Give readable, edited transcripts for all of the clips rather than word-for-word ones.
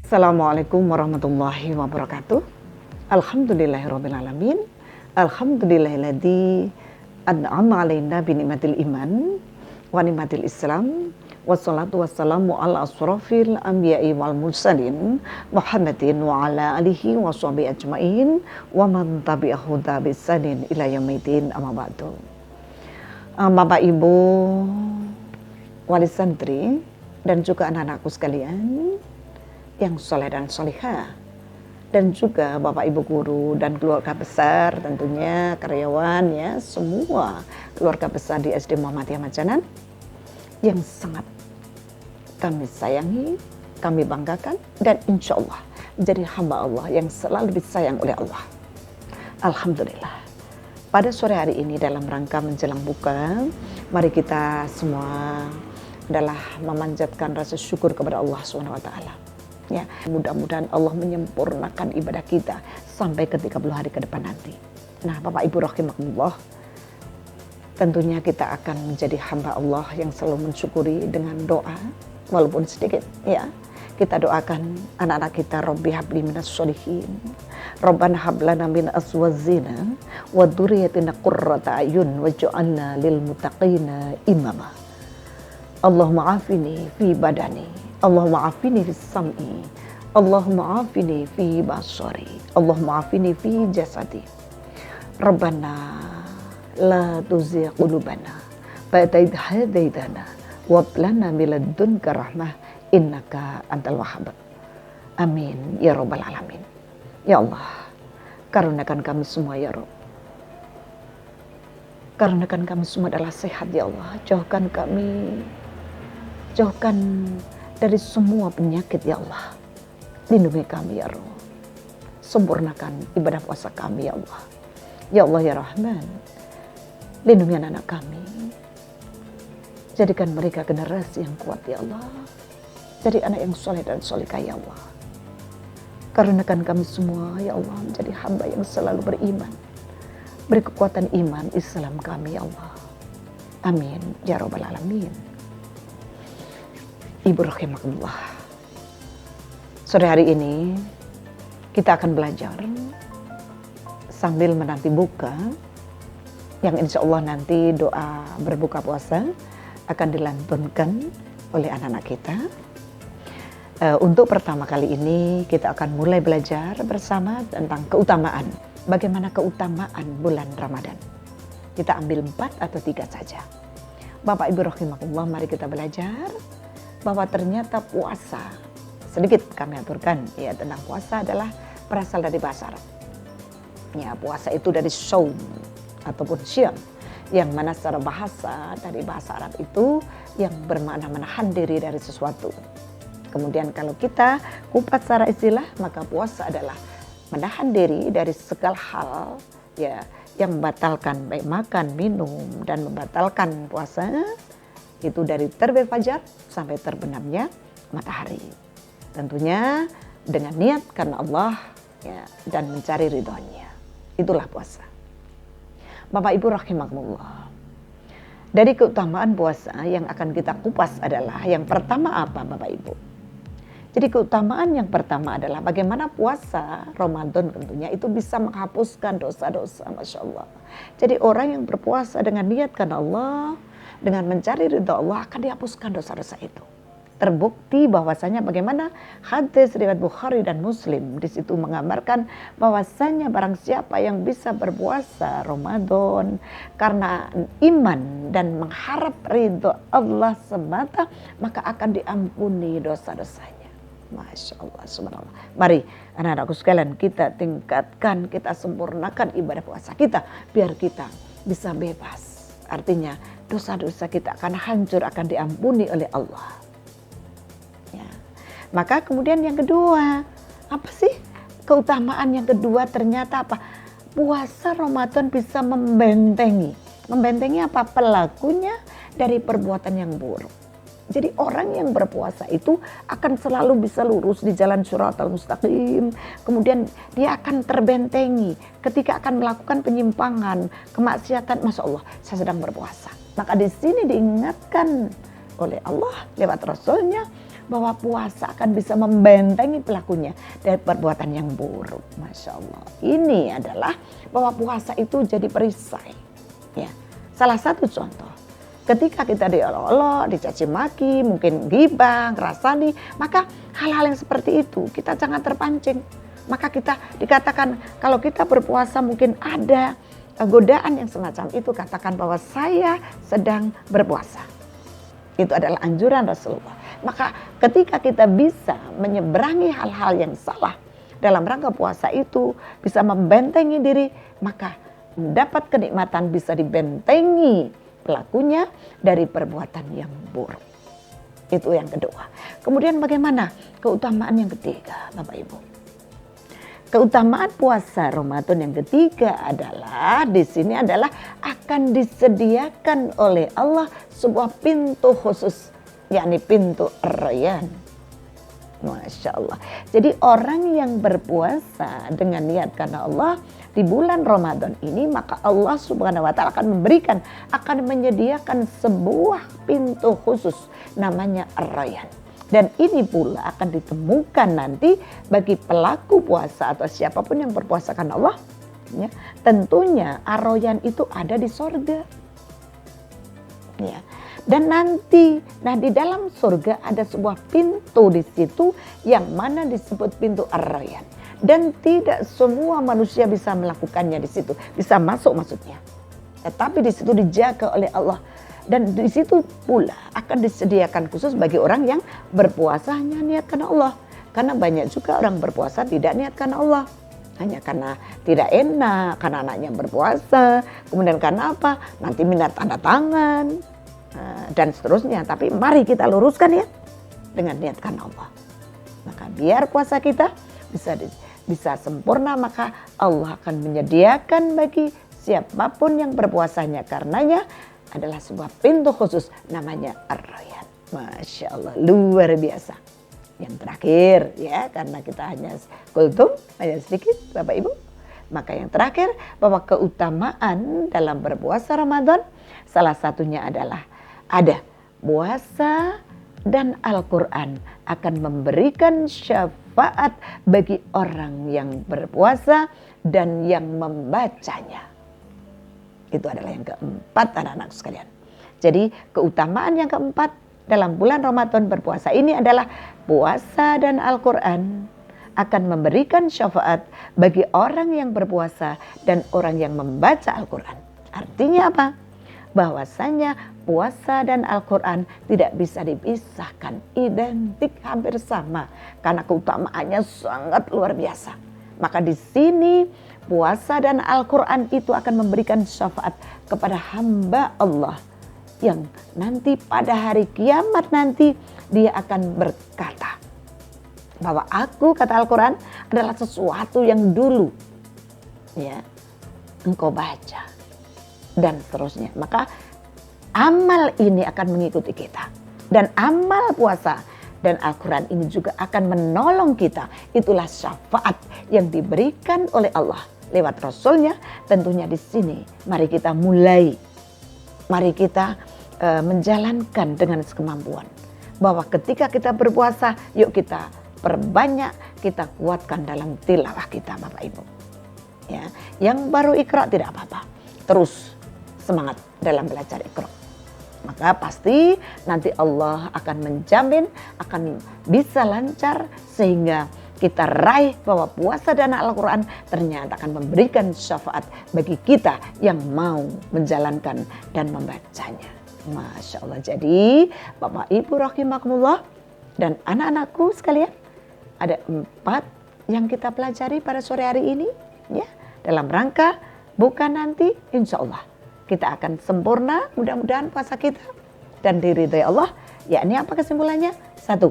Assalamualaikum warahmatullahi wabarakatuh. Alhamdulillahirrabbilalamin. Alhamdulillahilladzi an'ama alaina binikmatil iman wa nikmatil islam. Wassalatu wassalamu ala asrafil anbiya'i wal mursalin Muhammadin wa ala alihi wa sahbihi ajmain wa man tabi'ahu bisanin ila yaumidin, amma ba'du. Bapak Ibu wali santri dan juga anak-anakku sekalian yang soleh dan solihah, dan juga Bapak Ibu guru dan keluarga besar, tentunya karyawan ya, semua keluarga besar di SD Muhammadiyah Majanan yang sangat kami sayangi, kami banggakan, dan insya Allah menjadi hamba Allah yang selalu disayang oleh Allah. Alhamdulillah, pada sore hari ini dalam rangka menjelang buka, mari kita semua adalah memanjatkan rasa syukur kepada Allah SWT. Ya, mudah-mudahan Allah menyempurnakan ibadah kita sampai ke 30 hari ke depan nanti. Nah, Bapak Ibu rahimakumullah, tentunya kita akan menjadi hamba Allah yang selalu mensyukuri dengan doa walaupun sedikit ya. Kita doakan anak-anak kita, Rabbi habli minas sholihin, Rabbana hablana min azwajina wa dzurriyyatina qurrata ayun waj'alna lil muttaqina imama. Allahumma afini fi badani, Allahumma afini fi sam'i, Allahumma afini fi basari, Allahumma afini fi jasadi. Rabbana la tuzigh qulubana ba'da idh hadaitana wa hab lana min ladunka rahmah innaka antal wahhab. Amin ya rabbal alamin. Ya Allah, karuniakan kami semua ya Rabb. Karuniakan kami semua adalah sehat ya Allah. Jauhkan dari semua penyakit ya Allah. Lindungi kami ya Rabb. Sempurnakan ibadah puasa kami ya Allah. Ya Allah ya Rahman, lindungi anak-anak kami. Jadikan mereka generasi yang kuat ya Allah. Jadi anak yang soleh dan solehah ya Allah. Karuniakan kami semua ya Allah menjadi hamba yang selalu beriman. Beri kekuatan iman Islam kami ya Allah. Amin ya rabbal alamin. Ibu rahimakumullah, sore hari ini kita akan belajar sambil menanti buka, yang insya Allah nanti doa berbuka puasa akan dilantunkan oleh anak-anak kita. Untuk pertama kali ini kita akan mulai belajar bersama tentang keutamaan. Bagaimana keutamaan bulan Ramadan. Kita ambil 4 atau 3 saja. Bapak Ibu rahimakumullah, mari kita belajar bahwa ternyata puasa, sedikit kami aturkan ya tentang puasa, adalah berasal dari bahasa Arab. Ya, puasa itu dari shaum ataupun syam, yang mana secara bahasa dari bahasa Arab itu yang bermakna menahan diri dari sesuatu. Kemudian kalau kita kupas secara istilah, maka puasa adalah menahan diri dari segala hal ya yang membatalkan baik makan, minum, dan membatalkan puasa itu dari terbit fajar sampai terbenamnya matahari. Tentunya dengan niat karena Allah ya, dan mencari ridhonya. Itulah puasa. Bapak Ibu rahimakumullah. Dari keutamaan puasa yang akan kita kupas adalah yang pertama apa Bapak Ibu? Jadi keutamaan yang pertama adalah bagaimana puasa Ramadan tentunya itu bisa menghapuskan dosa-dosa, Masya Allah. Jadi orang yang berpuasa dengan niat karena Allah, dengan mencari ridha Allah, akan dihapuskan dosa-dosa itu. Terbukti bahwasanya bagaimana hadis riwayat Bukhari dan Muslim di situ menggambarkan bahwasanya barang siapa yang bisa berpuasa Ramadan karena iman dan mengharap ridha Allah semata, maka akan diampuni dosa-dosanya. Masya Allah, subhanallah. Mari anak-anakku sekalian, kita tingkatkan, kita sempurnakan ibadah puasa kita biar kita bisa bebas. Artinya dosa-dosa kita akan hancur, akan diampuni oleh Allah. Ya. Maka kemudian yang kedua, apa sih keutamaan yang kedua? Ternyata apa? Puasa Ramadan bisa membentengi. Membentengi apa? Pelakunya dari perbuatan yang buruk. Jadi orang yang berpuasa itu akan selalu bisa lurus di jalan Shiratal Mustaqim. Kemudian dia akan terbentengi ketika akan melakukan penyimpangan, kemaksiatan. Masya Allah, saya sedang berpuasa. Maka di sini diingatkan oleh Allah lewat Rasulnya bahwa puasa akan bisa membentengi pelakunya dari perbuatan yang buruk. Masya Allah. Ini adalah bahwa puasa itu jadi perisai. Ya, salah satu contoh. Ketika kita diolok-olok, dicaci maki, mungkin ghibah, ngerasani, maka hal-hal yang seperti itu kita jangan terpancing. Maka kita dikatakan kalau kita berpuasa mungkin ada godaan yang semacam itu, katakan bahwa saya sedang berpuasa. Itu adalah anjuran Rasulullah. Maka ketika kita bisa menyeberangi hal-hal yang salah dalam rangka puasa itu, bisa membentengi diri, maka mendapat kenikmatan bisa dibentengi pelakunya dari perbuatan yang buruk. Itu yang kedua. Kemudian bagaimana keutamaan yang ketiga, Bapak Ibu? Keutamaan puasa Ramadan yang ketiga adalah di sini adalah akan disediakan oleh Allah sebuah pintu khusus, yakni pintu Ar-Rayyan. Masya Allah. Jadi orang yang berpuasa dengan niat karena Allah di bulan Ramadan ini, maka Allah Subhanahu wa Ta'ala akan menyediakan sebuah pintu khusus namanya Ar-Rayyan. Dan ini pula akan ditemukan nanti bagi pelaku puasa atau siapapun yang berpuasa karena Allah. Ya, tentunya Ar-Rayyan itu ada di sorga. Ya. Dan nanti, di dalam surga ada sebuah pintu di situ yang mana disebut pintu Ar-Rayyan. Dan tidak semua manusia bisa melakukannya di situ, bisa masuk maksudnya. Tetapi di situ dijaga oleh Allah. Dan di situ pula akan disediakan khusus bagi orang yang berpuasa hanya niat karena Allah. Karena banyak juga orang berpuasa tidak niat karena Allah. Hanya karena tidak enak, karena anaknya berpuasa. Kemudian karena apa? Nanti minta tanda tangan. Dan seterusnya. Tapi mari kita luruskan ya. Dengan niat karena Allah. Maka biar puasa kita bisa sempurna. Maka Allah akan menyediakan bagi siapapun yang berpuasanya karenanya adalah sebuah pintu khusus namanya Ar-Rayyan. Masya Allah, luar biasa. Yang terakhir ya, karena kita hanya kultum, hanya sedikit Bapak Ibu. Maka yang terakhir bahwa keutamaan dalam berpuasa Ramadan salah satunya adalah ada puasa dan Al-Quran akan memberikan syafaat bagi orang yang berpuasa dan yang membacanya. Itu adalah yang keempat anak-anak sekalian. Jadi keutamaan yang keempat dalam bulan Ramadan berpuasa ini adalah puasa dan Al-Quran akan memberikan syafaat bagi orang yang berpuasa dan orang yang membaca Al-Quran. Artinya apa? Bahwasanya puasa dan Al-Quran tidak bisa dipisahkan, identik hampir sama karena keutamaannya sangat luar biasa. Maka di sini puasa dan Al-Quran itu akan memberikan syafaat kepada hamba Allah yang nanti pada hari kiamat nanti dia akan berkata bahwa aku, kata Al-Quran, adalah sesuatu yang dulu ya engkau baca dan seterusnya. Maka amal ini akan mengikuti kita dan amal puasa dan Al-Quran ini juga akan menolong kita. Itulah syafaat yang diberikan oleh Allah lewat Rasulnya. Tentunya di sini mari kita mulai. Mari kita menjalankan dengan sekemampuan. Bahwa ketika kita berpuasa, yuk kita perbanyak, kita kuatkan dalam tilawah kita Bapak Ibu. Ya, yang baru Iqra tidak apa-apa. Terus semangat dalam belajar Iqra. Maka pasti nanti Allah akan menjamin akan bisa lancar sehingga kita raih bahwa puasa dan Al-Quran ternyata akan memberikan syafaat bagi kita yang mau menjalankan dan membacanya. Masya Allah. Jadi Bapak Ibu rahimakumullah dan anak-anakku sekalian, ada 4 yang kita pelajari pada sore hari ini ya, dalam rangka bukan nanti insya Allah kita akan sempurna mudah-mudahan puasa kita dan diridhai Allah. Yakni apa kesimpulannya? 1,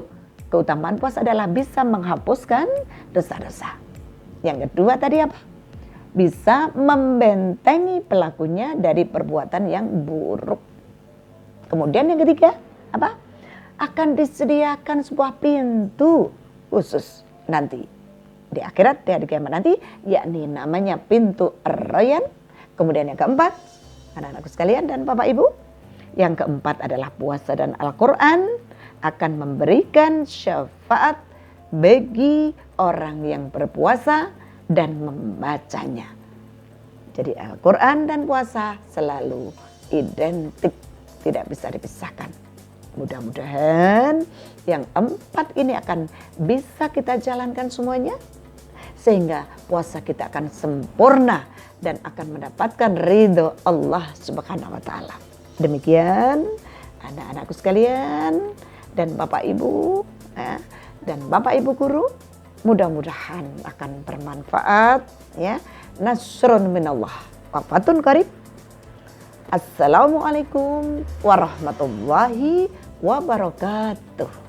keutamaan puasa adalah bisa menghapuskan dosa-dosa. Yang kedua tadi apa? Bisa membentengi pelakunya dari perbuatan yang buruk. Kemudian yang ketiga apa? Akan disediakan sebuah pintu khusus nanti di akhirat, di hari kiamat nanti, yakni namanya pintu Ar-Rayyan. Kemudian yang keempat, anak-anakku sekalian dan Bapak Ibu, yang keempat adalah puasa dan Al-Quran akan memberikan syafaat bagi orang yang berpuasa dan membacanya. Jadi Al-Quran dan puasa selalu identik, tidak bisa dipisahkan. Mudah-mudahan yang 4 ini akan bisa kita jalankan semuanya, sehingga puasa kita akan sempurna dan akan mendapatkan ridho Allah Subhanahu wa Ta'ala. Demikian anak-anakku sekalian dan Bapak Ibu dan Bapak Ibu guru, mudah-mudahan akan bermanfaat ya. Nasrun minallah wa fatun qarib. Assalamualaikum warahmatullahi wabarakatuh.